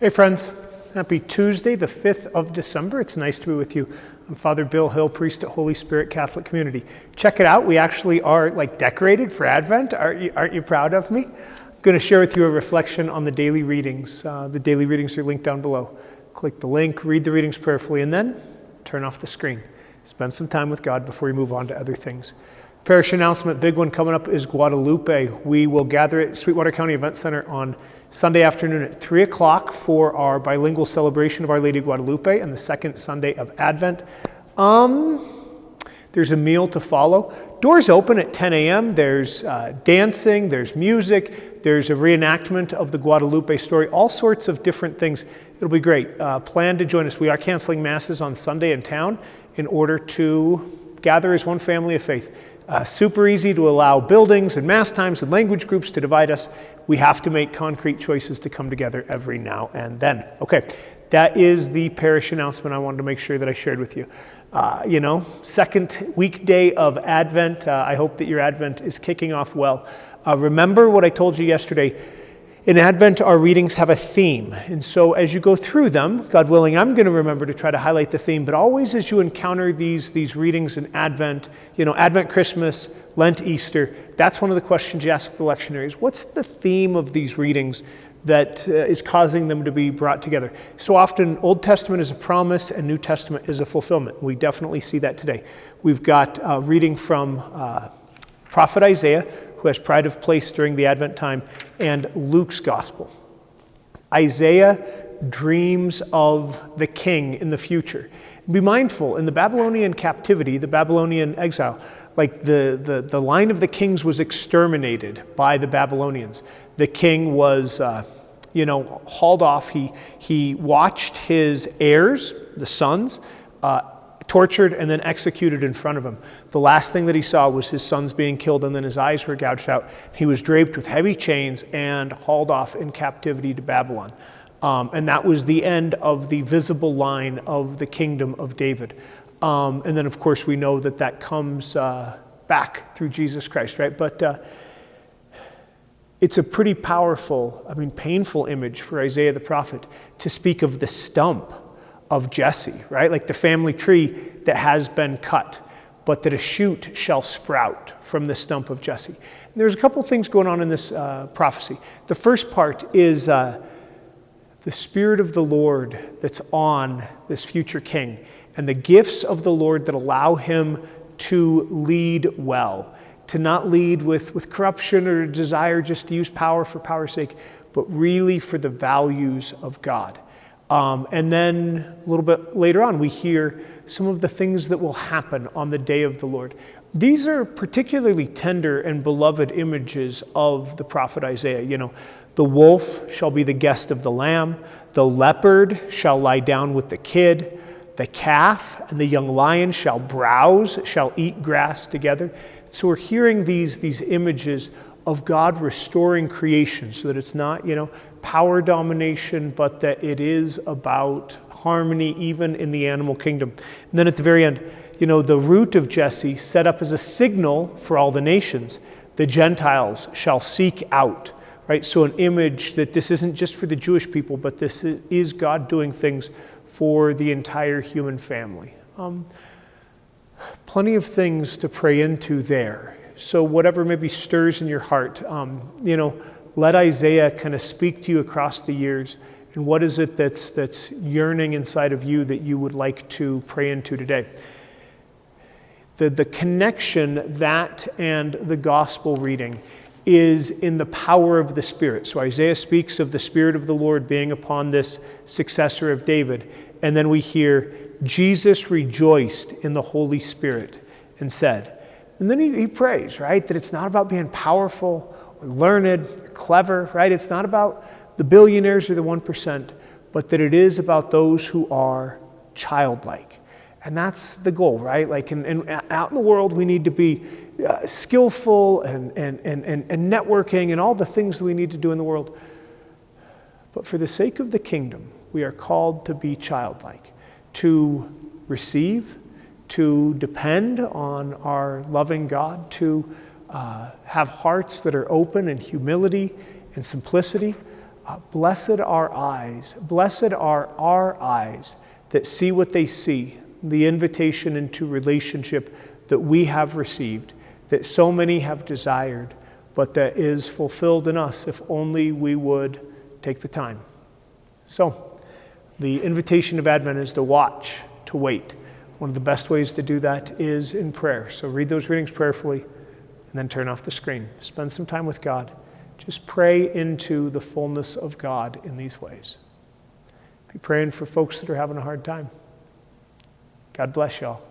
Hey friends, happy Tuesday, the 5th of December. It's nice to be with you. I'm Father Bill Hill, priest at Holy Spirit Catholic Community. Check it out, we actually are decorated for Advent. Aren't you proud of me? I'm going to share with you a reflection on the daily readings. The daily readings are linked down below. Click the link, read the readings prayerfully, and then turn off the screen. Spend some time with God before you move on to other things. Parish announcement, big one coming up is Guadalupe. We will gather at Sweetwater County Event Center on Sunday afternoon at 3 o'clock for our bilingual celebration of Our Lady of Guadalupe and the second Sunday of Advent. There's a meal to follow. Doors open at 10 a.m. There's dancing, there's music, there's a reenactment of the Guadalupe story, all sorts of different things. It'll be great. Plan to join us. We are canceling masses on Sunday in town in order to gather as one family of faith. Super easy to allow buildings and mass times and language groups to divide us. We have to make concrete choices to come together every now and then. Okay, that is the parish announcement I wanted to make sure that I shared with you. Second weekday of Advent. I hope that your Advent is kicking off well. Remember what I told you yesterday. In Advent, our readings have a theme. And so as you go through them, God willing, I'm going to remember to try to highlight the theme. But always as you encounter these readings in Advent, Advent, Christmas, Lent, Easter, that's one of the questions you ask the lectionaries. What's the theme of these readings that is causing them to be brought together? So often, Old Testament is a promise and New Testament is a fulfillment. We definitely see that today. We've got a reading from Prophet Isaiah, who has pride of place during the Advent time, and Luke's Gospel. Isaiah dreams of the king in the future. Be mindful, in the Babylonian captivity, the Babylonian exile, the line of the kings was exterminated by the Babylonians. The king was, hauled off. He watched his heirs, the sons, tortured and then executed in front of him. The last thing that he saw was his sons being killed, and then his eyes were gouged out. He was draped with heavy chains and hauled off in captivity to Babylon. And that was the end of the visible line of the kingdom of David. And then, of course, we know that comes back through Jesus Christ, right? But it's a pretty powerful, painful image for Isaiah the prophet to speak of the stump of Jesse, right? Like the family tree that has been cut, but that a shoot shall sprout from the stump of Jesse. And there's a couple things going on in this prophecy. The first part is the Spirit of the Lord that's on this future king, and the gifts of the Lord that allow him to lead well, to not lead with corruption or desire just to use power for power's sake, but really for the values of God. And then a little bit later on, we hear some of the things that will happen on the day of the Lord. These are particularly tender and beloved images of the prophet Isaiah. The wolf shall be the guest of the lamb. The leopard shall lie down with the kid. The calf and the young lion shall browse, shall eat grass together. So we're hearing these images of God restoring creation so that it's not, power domination, but that it is about harmony even in the animal kingdom. And then at the very end, the root of Jesse set up as a signal for all the nations. The Gentiles shall seek out, right? So an image that this isn't just for the Jewish people, but this is God doing things for the entire human family. Plenty of things to pray into there. So whatever maybe stirs in your heart, let Isaiah kind of speak to you across the years. And what is it that's yearning inside of you that you would like to pray into today? The connection, that and the gospel reading, is in the power of the Spirit. So Isaiah speaks of the Spirit of the Lord being upon this successor of David. And then we hear, Jesus rejoiced in the Holy Spirit and said. And then he prays, right, that it's not about being powerful or learned or clever, right? It's not about the billionaires or the 1%, but that it is about those who are childlike. And that's the goal, right? And out in the world, we need to be skillful and networking and all the things that we need to do in the world. But for the sake of the kingdom, we are called to be childlike, to receive, to depend on our loving God, to have hearts that are open in humility and simplicity, Blessed are our eyes that see what they see, the invitation into relationship that we have received, that so many have desired, but that is fulfilled in us if only we would take the time. So, the invitation of Advent is to watch, to wait. One of the best ways to do that is in prayer. So read those readings prayerfully and then turn off the screen. Spend some time with God. Just pray into the fullness of God in these ways. Be praying for folks that are having a hard time. God bless y'all.